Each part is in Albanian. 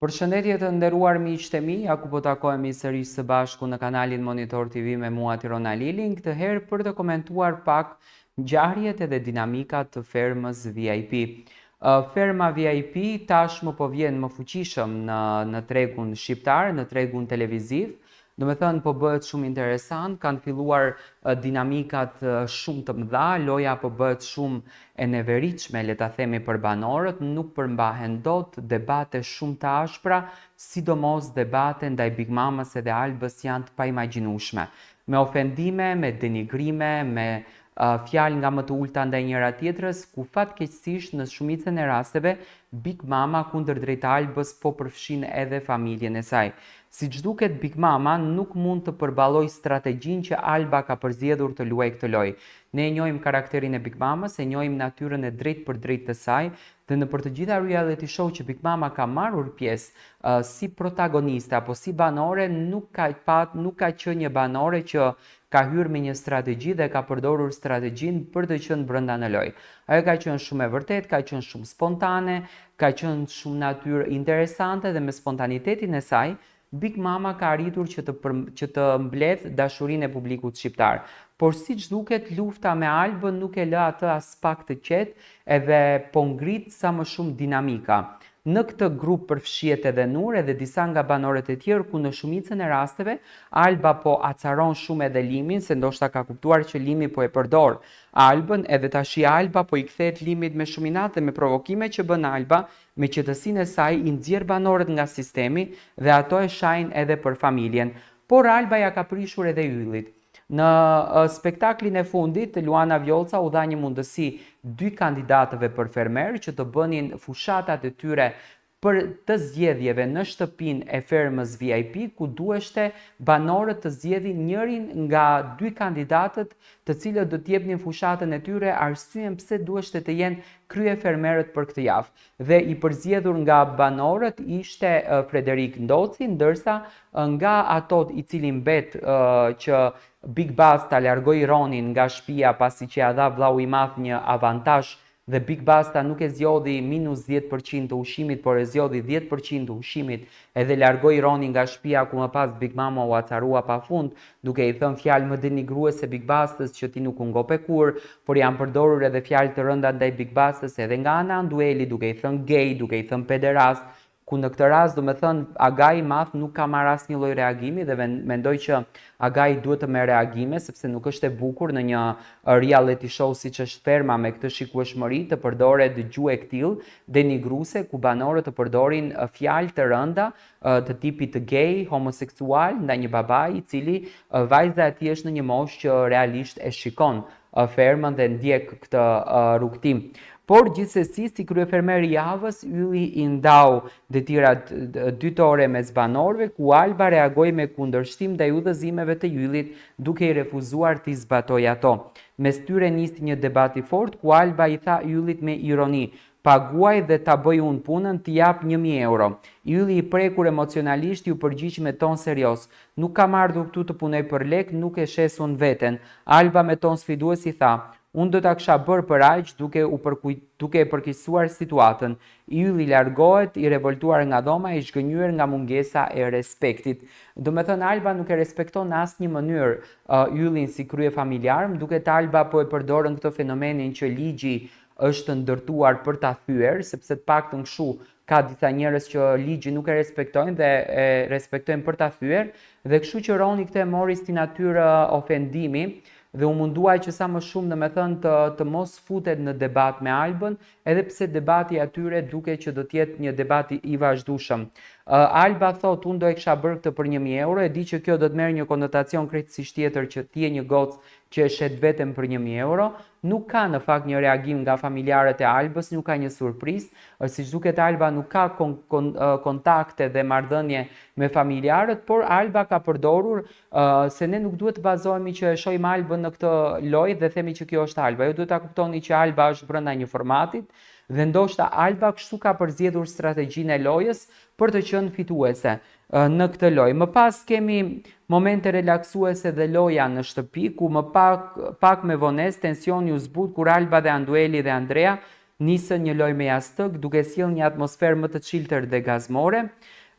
Përshëndetje të nderuar miqtë e mi, aku po takohemi sërish së bashku në kanalin Monitor TV me mua Tirona Lilin, këtë herë për të komentuar pak ngjarjet edhe dinamikat të fermës VIP. Ferma VIP tashmë po vjen më fuqishëm në tregun shqiptar, në tregun televiziv. Do me thënë po bëhet shumë interesant, kanë filluar dinamikat shumë të mëdha, loja po bëhet shumë e neveritshme, le ta themi për banorët, nuk përmbahen dot debate shumë të ashpra, sidomos debate ndaj Big Mamas edhe Albës janë të paimagjinueshme. Me ofendime, me denigrime, me fjalë nga më të ulta ndaj njëra tjetrës, ku fatkeqësisht në shumicën e rasteve Big Mama kundër drejt Albës po përfshin edhe familjen e saj. Siç duket, Big Mama nuk mund të përballoj strategjinë që Alba ka përzgjedhur të luajë këtë lojë. Ne e njohim karakterin e Big Mamas, e njohim natyrën e drejtë për drejtë të saj, dhe në për të gjitha reality show që Big Mama ka marrur pjesë si protagoniste apo si banore, nuk ka qenë një banore që ka hyrë me një strategji dhe ka përdorur strategjinë për të qenë brenda në lojë. Ajo ka qenë shumë e vërtetë, ka qenë shumë spontane, ka qenë shumë natyrë interesante dhe me spontanitetin e saj Big Mama ka arritur që të mbledh dashurinë e publikut shqiptar. Por siç duket, lufta me Albën nuk e lë atë as pak të qetë edhe po ngrit sa më shumë dinamika. Në këtë grup përfshihet edhe Nur edhe disa nga banorët e tjerë, ku në shumicën e rasteve Alba po acaron shumë edhe Limin, se ndoshta ka kuptuar që Limi po e përdor Albën, edhe tashi Alba po i kthehet Limit me shumë inat dhe me provokime që bën Alba, me qetësinë e saj i nxjerr banorët nga sistemi dhe ato e shajnë edhe për familjen. Por Alba ja ka prishur edhe Yllit. Në spektaklin e fundit, Luana Vjollca u dha një mundësi dy kandidatëve për fermer që të bënin fushatat e tyre për të zgjedhjeve në shtëpinë e fermës VIP, ku duheshte banorët të zgjedhin njërin nga dy kandidatët të cilët do të jepnin fushatën e tyre, arsyen pse duheshte të jenë krye fermerët për këtë javë. Dhe i përzgjedhur nga banorët ishte Frederik Ndoci, ndërsa nga ato i cili mbet që Big Basta largoi Ronin nga shtëpia pasi që ja dha vllau i madh një avantazh dhe Big Basta nuk e zgjodhi minus 10% të ushqimit, por e zgjodhi 10% të ushqimit edhe largoi Ronin nga shtëpia, ku më pas Big Mama u acarua pafund, duke i thënë fjalë më denigruese Big Bastës që ti nuk u ngope kur, por janë përdorur edhe fjalë të rënda ndaj Big Bastës edhe nga ana Andueli, duke i thënë gay, duke i thënë pederast, ku në këtë rast do me thënë Agai i madh nuk ka marrë asnjë lloj reagimi dhe mendoj që Agai duhet të merr reagime, sepse nuk është e bukur në një reality show siç është Ferma me këtë shikueshmëri të përdoret dëgjue ktill denigruese, ku banorët të përdorin fjalë të rënda të tipit të gay, homoseksual ndaj një babai i cili vajza e tij është në një moshë që realisht e shikon Fermën dhe ndjek këtë rrugtim. Por gjithsesi, si kryefermer i javës, Ylli i ndau detyrat dytore mes banorëve, ku Alba reagoi me kundërshtim ndaj udhëzimeve të Yllit, duke i refuzuar t'i zbatojë ato. Mes tyre nisi një debat i fortë, ku Alba i tha Yllit me ironi: "Paguaj dhe ta bëj unë punën, t'i jap 1000 euro." Ylli i prekur emocionalisht ju përgjigj me ton serioz: "Nuk kam ardhur këtu të punoj për lek, nuk e shes unë veten." Alba me ton sfidues i tha: "Unë do ta kisha bërë për aq", duke e përkeqësuar situatën. Ylli largohet i revoltuar nga dhoma, i zhgënjur nga mungesa e respektit. Do me thënë, Alba nuk e respekton në asnjë mënyrë Yllin si krye familjar, më duket Alba po e përdorën këtë fenomenin që ligji është ndërtuar për ta thyer, sepse të paktën kështu ka disa njerëz që ligji nuk e respektojnë dhe e respektojnë për ta thyer, dhe kështu që Roni këtë e mori si natyrë ofendimi dhe u munduaj që sa më shumë të mos futet në debat me Albën, edhe pse debati atyre duke që do t'jetë një debat i vazhdueshëm. Alba thot, unë do e kisha bërë këtë për 1000 euro, e di që kjo do të merr një konotacion krejtësisht tjetër që ti je një gocë që e shet veten për 1000 euro. Nuk ka në fakt një reagim nga familjarët e Albës, nuk ka një surprizë, siç duket Alba nuk ka kontakte dhe marrëdhënie me familjarët, por Alba ka përdorur se ne nuk duhet të bazohemi që e shohim Albën në këtë lojë dhe themi që kjo është Alba. Jo, duhet ta kuptoni që Alba është brenda një formatit dhe ndoshta Alba kështu ka përzgjedhur strategjinë e lojës për të qenë fituese në këtë lojë. Më pas kemi momente relaksuese dhe loja në shtëpi, ku më pak me vonesë tensioni u zbut kur Alba dhe Andueli dhe Andrea nisën një lojë me jastëk duke sjellë një atmosferë më të çiltër dhe gazmore.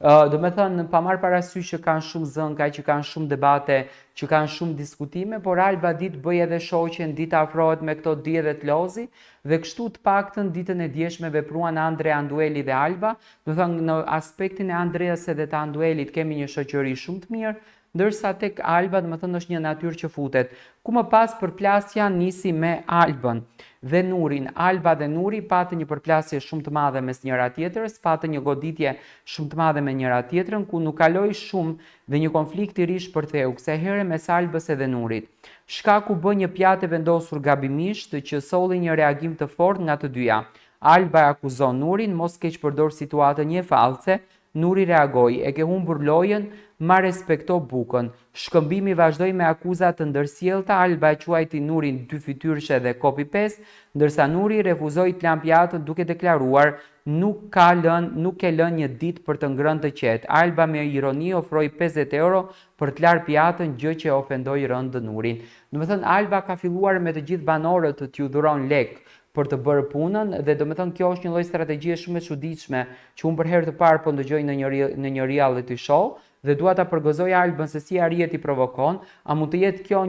Do me thënë, pa marrë parasysh që kanë shumë zënka, që kanë shumë debate, që kanë shumë diskutime, por Alba ditë bëj edhe shoqen, ditë afrohet me këto Dije dhe Tlozi, dhe kështu të paktën ditën e djeshme vepruan Andrea Andueli dhe Alba. Do thënë, në aspektin e Andreas edhe të Anduelit kemi një shoqëri shumë të mirë, ndërsa tek Alba, do me thënë, është një natyrë që futet. Ku më pas përplasja nisi me Albën dhe Nurin. Alba dhe Nuri patën një përplasje shumë të madhe mes njëra tjetrës, patën një goditje shumë të madhe me njëra tjetrën, ku nuk kaloi shumë dhe një konflikt i rish për theu, kësaj here mes Albës edhe Nurit. Shkaku bë një pjatë e vendosur gabimisht që solli një reagim të fortë nga të dyja. Alba e akuzon Nurin, mos keq përdor situatën një fallce. Nuri reagoi, e ke humbur lojën, ma respekto bukën. Shkëmbimi vazhdoi me akuzat të ndërsjellta, Alba e quajti Nurin dy fytyrshe dhe copy-paste, ndërsa Nuri refuzoi të lanë pjatën duke deklaruar nuk ke lënë një ditë për të ngrënë të qetë. Alba me ironi ofroi 50 euro për të larë pjatën, gjë që ofendoi rënd Nurin. Do të thënë, Alba ka filluar me të gjithë banorët të t'ju dhuron lek për të bërë punën, dhe do me thënë kjo është një lloj strategjie shumë e çuditshme që unë për herë të parë po ndëgjoj në një reality show, dhe dua ta përgëzoj Albën se si arrihet i provokon. A mund të jetë kjo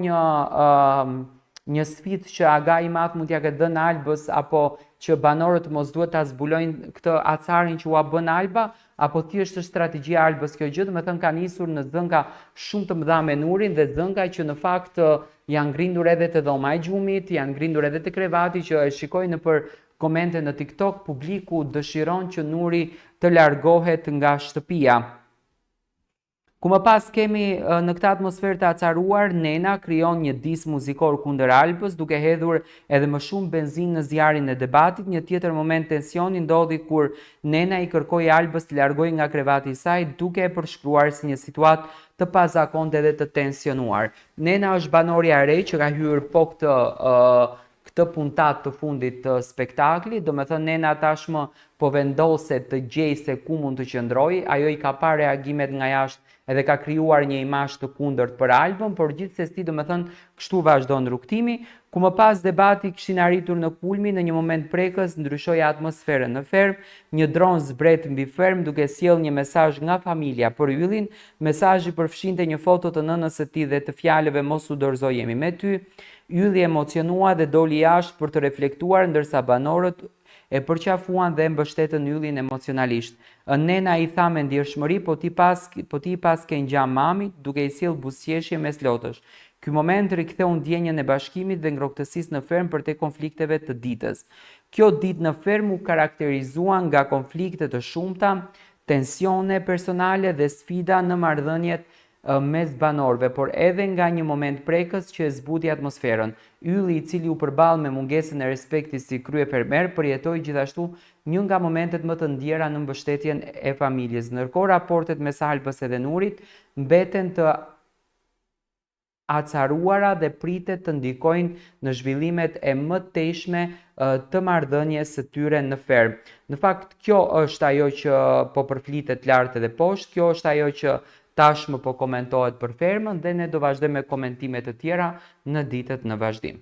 një sfidë që aga i madh mund t'ja ketë dhënë Albës, apo që banorët mos duhet ta zbulojnë këtë acarin që ua bën Alba, apo thjesht është strategjia Albës kjo gjë? Do me thënë, ka nisur në zënka shumë të mëdha me Nurin, dhe zënka që në fakt janë ngrindur edhe të dhoma e gjumit, janë ngrindur edhe të krevati, që e shikoj në për komente në TikTok, publiku dëshiron që Nuri të largohet nga shtëpia. Ku më pas kemi në këtë atmosferë të acaruar, Nena krijon një dis muzikor kundër Albës, duke hedhur edhe më shumë benzinë në zjarrin e debatit. Një tjetër moment tensioni ndodhi kur Nena i kërkoi Albës të largojë nga krevati i saj, duke e përshkruar si një situatë të pazakonte dhe të tensionuar. Nena është banorja e re që ka hyrë po këtë puntat të fundit të spektaklit, do me thënë Nena tashmë po vendoset të gjej se ku mund të qëndroj, ajo i ka parë reagimet nga jashtë edhe ka krijuar një imazh të kundërt për Albën, por gjithsesi do me thënë kështu vazhdon rrugtimi. Ku më pas debati kishin arritur në kulmin, në një moment prekës ndryshoi atmosferën në ferm, një dron zbret mbi ferm duke sjellë një mesazh nga familja për Yllin. Mesazhi përfshinte një foto të nënës së tij dhe të fjalëve mos u dorëzoj jemi me ty. Ylli emocionua dhe doli jashtë për të reflektuar, ndërsa banorët e përqafuan dhe mbështetën Yllin emocionalisht. Nena i tha me ndjershmëri, po ti pas ke ngjam mamit, duke i sjellë buzëqeshje mes lotësh. Ky moment riktheu ndjenjën e bashkimit dhe ngrohtësisë në ferm për te konflikteve të ditës. Kjo ditë në ferm u karakterizuan nga konflikte të shumta, tensione personale dhe sfida në marrëdhëniet mes banorëve, por edhe nga një moment prekës që e zbuti atmosferën. Ylli, i cili u përball me mungesën e respektit si kryefermer, përjetoi gjithashtu një nga momentet më të ndjera në mbështetjen e familjes. Ndërkohë, raportet mes Albës edhe Nurit mbeten të acaruara dhe pritet të ndikojnë në zhvillimet e mëtejshme të marrëdhënies së tyre në ferm. Në fakt, kjo është ajo që po përflitet lart edhe poshtë, kjo është ajo që tashmë po komentohet për fermën, dhe ne do vazhdojmë me komentime të tjera në ditët në vazhdim.